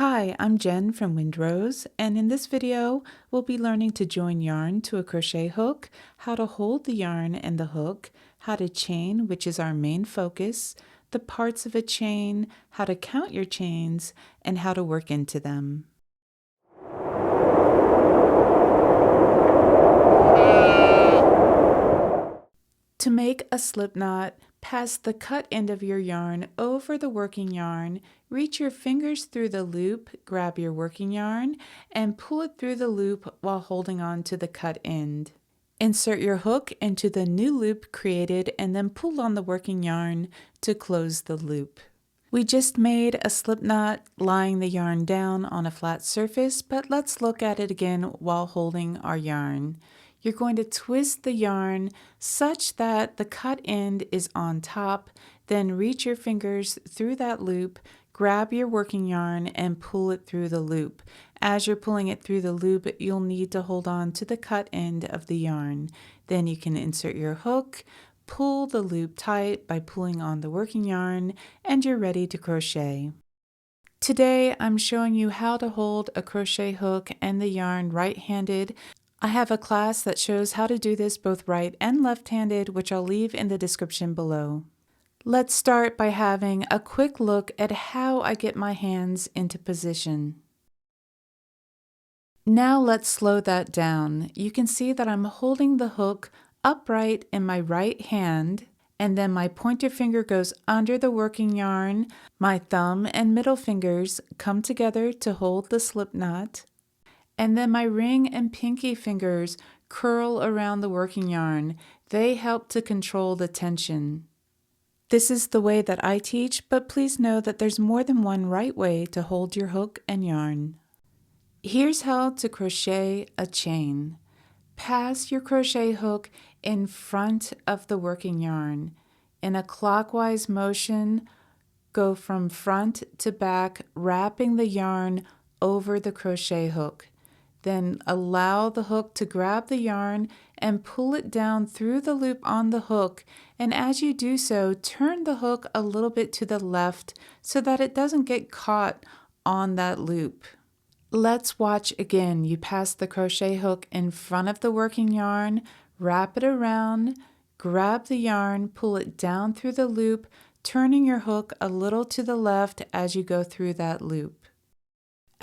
Hi, I'm Jen from Windrose, and in this video, we'll be learning to join yarn to a crochet hook, how to hold the yarn and the hook, how to chain, which is our main focus, the parts of a chain, how to count your chains, and how to work into them. To make a slip knot, pass the cut end of your yarn over the working yarn, reach your fingers through the loop, grab your working yarn, and pull it through the loop while holding on to the cut end. Insert your hook into the new loop created and then pull on the working yarn to close the loop. We just made a slip knot lying the yarn down on a flat surface, but let's look at it again while holding our yarn. You're going to twist the yarn such that the cut end is on top, then reach your fingers through that loop, grab your working yarn and pull it through the loop. As you're pulling it through the loop, you'll need to hold on to the cut end of the yarn. Then you can insert your hook, pull the loop tight by pulling on the working yarn, and you're ready to crochet. Today, I'm showing you how to hold a crochet hook and the yarn right-handed. I have a class that shows how to do this both right and left-handed, which I'll leave in the description below. Let's start by having a quick look at how I get my hands into position. Now let's slow that down. You can see that I'm holding the hook upright in my right hand, and then my pointer finger goes under the working yarn. My thumb and middle fingers come together to hold the slip knot. And then my ring and pinky fingers curl around the working yarn. They help to control the tension. This is the way that I teach, but please know that there's more than one right way to hold your hook and yarn. Here's how to crochet a chain. Pass your crochet hook in front of the working yarn. In a clockwise motion, go from front to back, wrapping the yarn over the crochet hook. Then allow the hook to grab the yarn and pull it down through the loop on the hook. And as you do so, turn the hook a little bit to the left so that it doesn't get caught on that loop. Let's watch again. You pass the crochet hook in front of the working yarn, wrap it around, grab the yarn, pull it down through the loop, turning your hook a little to the left as you go through that loop.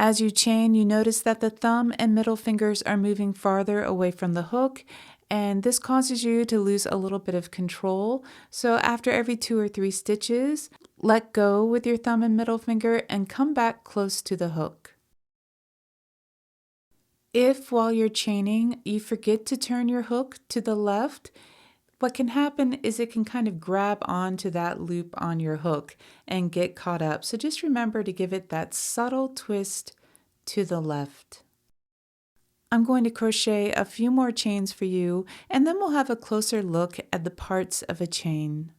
As you chain, you notice that the thumb and middle fingers are moving farther away from the hook, and this causes you to lose a little bit of control. So after every 2 or 3 stitches, let go with your thumb and middle finger and come back close to the hook. If while you're chaining, you forget to turn your hook to the left, what can happen is it can kind of grab onto that loop on your hook and get caught up. So just remember to give it that subtle twist to the left. I'm going to crochet a few more chains for you, and then we'll have a closer look at the parts of a chain.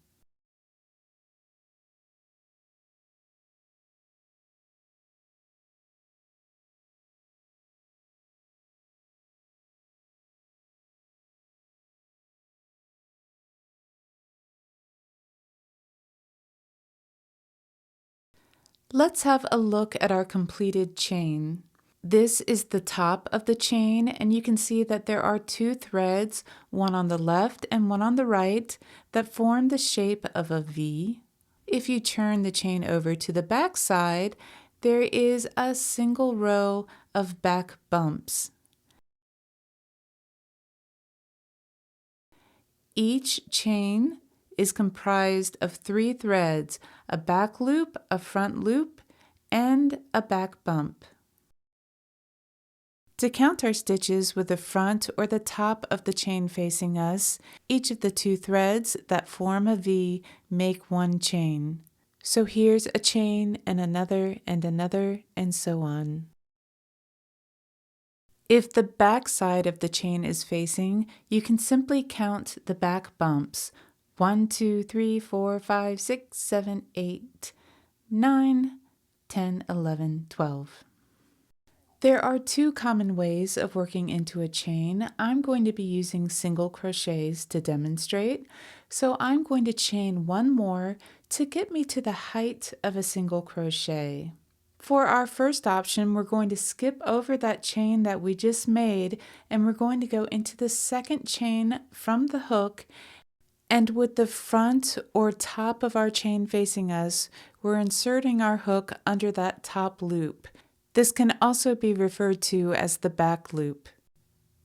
Let's have a look at our completed chain. This is the top of the chain, and you can see that there are 2 threads, one on the left and one on the right, that form the shape of a V. If you turn the chain over to the back side, there is a single row of back bumps. Each chain is comprised of 3 threads, a back loop, a front loop, and a back bump. To count our stitches with the front or the top of the chain facing us, each of the 2 threads that form a V make 1 chain. So here's a chain and another and so on. If the back side of the chain is facing, you can simply count the back bumps. 1, 2, 3, 4, 5, 6, 7, 8, 9, 10, 11, 12. There are 2 common ways of working into a chain. I'm going to be using single crochets to demonstrate, so I'm going to chain 1 more to get me to the height of a single crochet. For our first option, we're going to skip over that chain that we just made, and we're going to go into the second chain from the hook, and with the front or top of our chain facing us, we're inserting our hook under that top loop. This can also be referred to as the back loop.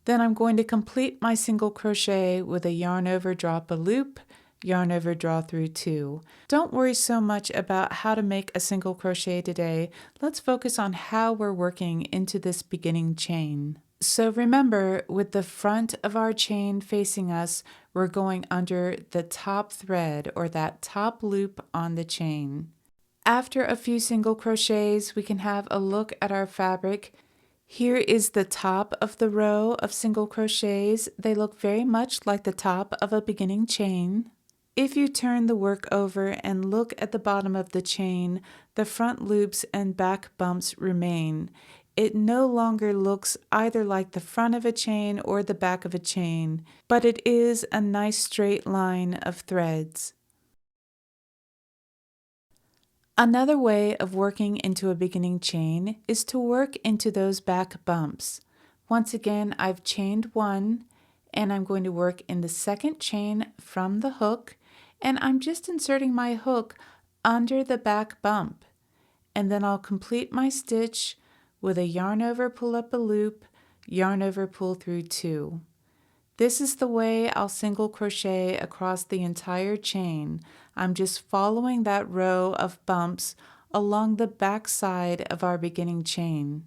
Then I'm going to complete my single crochet with a yarn over, drop a loop, yarn over, draw through 2. Don't worry so much about how to make a single crochet today. Let's focus on how we're working into this beginning chain. So remember, with the front of our chain facing us, we're going under the top thread or that top loop on the chain. After a few single crochets, we can have a look at our fabric. Here is the top of the row of single crochets. They look very much like the top of a beginning chain. If you turn the work over and look at the bottom of the chain, the front loops and back bumps remain. It no longer looks either like the front of a chain or the back of a chain, but it is a nice straight line of threads. Another way of working into a beginning chain is to work into those back bumps. Once again, I've chained 1, and I'm going to work in the second chain from the hook, and I'm just inserting my hook under the back bump. And then I'll complete my stitch with a yarn over, pull up a loop, yarn over, pull through 2. This is the way I'll single crochet across the entire chain. I'm just following that row of bumps along the back side of our beginning chain.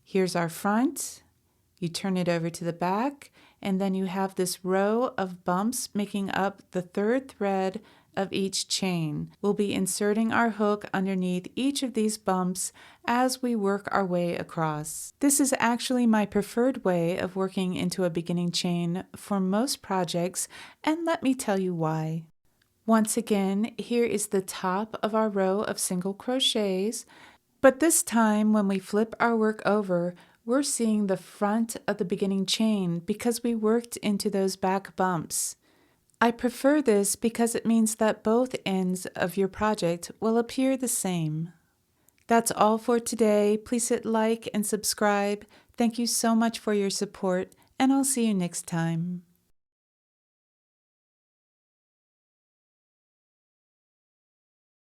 Here's our front. You turn it over to the back, and then you have this row of bumps making up the third thread of each chain. We'll be inserting our hook underneath each of these bumps as we work our way across. This is actually my preferred way of working into a beginning chain for most projects, and let me tell you why. Once again, here is the top of our row of single crochets, but this time when we flip our work over, we're seeing the front of the beginning chain because we worked into those back bumps. I prefer this because it means that both ends of your project will appear the same. That's all for today. Please hit like and subscribe. Thank you so much for your support, and I'll see you next time.